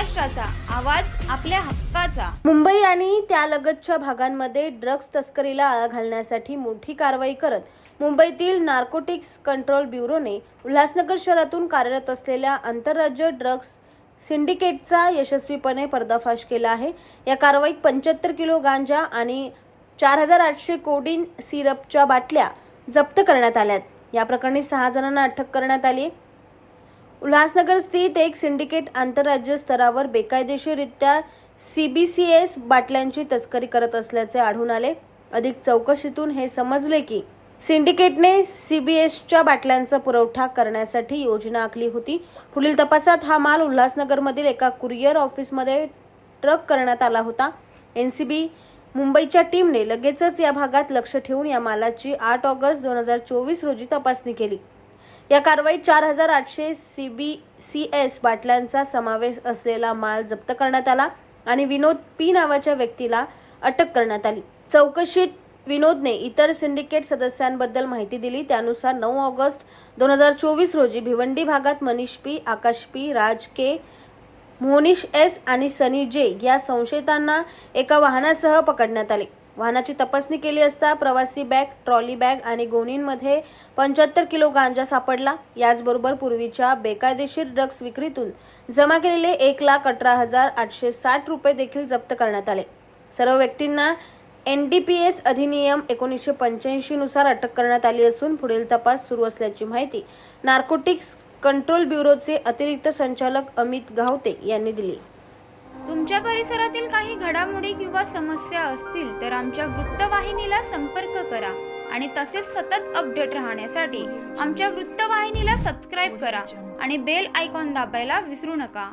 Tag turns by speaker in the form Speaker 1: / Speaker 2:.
Speaker 1: महाराष्ट्राचा आवाज आपल्या हक्काचा।
Speaker 2: मुंबई आणि त्यालगतच्या भागांमध्ये ड्रग्ज तस्करीला आळा घालण्यासाठी मोठी कारवाई करत मुंबईतील नार्कोटिक्स कंट्रोल ब्युरोने उल्हासनगर शहरातून कार्यरत असलेल्या आंतरराज्य ड्रग्ज सिंडिकेटचा यशस्वीपणे पर्दाफाश केला आहे। या कारवाईत 75 किलो गांजा आणि 4800 कोडीन सिरपच्या बाटल्या जप्त करण्यात आल्या। या प्रकरणी 6 जणांना अटक करण्यात आली। उल्हासनगर स्थित एक सिंडिकेट आंतरराज्य स्तरावर बेकायदेशीररित्या CBCS बाटल्यांची तस्करी करत असल्याचे आढळून आले। अधिक चौकशीतून हे समजले की सिंडिकेटने CBSच्या बाटल्यांचा पुरवठा करण्यासाठी योजना आखली होती। पुढील तपासात हा माल उल्हासनगरमधील एका कुरिअर ऑफिसमध्ये ट्रक करण्यात आला होता। NCB मुंबईच्या टीमने लगेचच या भागात लक्ष ठेवून या मालाची 8 ऑगस्ट 2024 रोजी तपासणी केली। या कारवाईत 4800 CBCS बाटल्यांचा समावेश असलेला माल जप्त करण्यात आला आणि विनोद P नावाच्या व्यक्तीला अटक करण्यात आली। चौकशीत विनोदने इतर सिंडिकेट सदस्यांबद्दल माहिती दिली। त्यानुसार 9 ऑगस्ट 2024 रोजी भिवंडी भागात मनीष P, आकाश P, राज K, मोनिश S आणि सनी J या संशयितांना एका वाहनासह पकडण्यात आले। वाहनाची तपासणी केली असता प्रवासी बॅग, ट्रॉली बॅग आणि गोणींमध्ये 75 किलो गांजा सापडला। याचबरोबर पूर्वीच्या बेकायदेशीर ड्रग्ज विक्रीतून जमा केलेले 1,18,860 रुपये देखील जप्त करण्यात आले। सर्व व्यक्तींना NDPS अधिनियम 1985 नुसार अटक करण्यात आली असून पुढील तपास सुरू असल्याची माहिती नार्कोटिक्स कंट्रोल ब्युरोचे अतिरिक्त संचालक अमित गावते यांनी दिली।
Speaker 1: तुमच्या परिसरातील काही घडामोडी किंवा समस्या असतील तर आमच्या वृत्तवाहिनीला संपर्क करा आणि तसेच सतत अपडेट राहण्यासाठी आमच्या वृत्तवाहिनीला सबस्क्राइब करा आणि बेल आयकॉन दाबायला विसरू नका।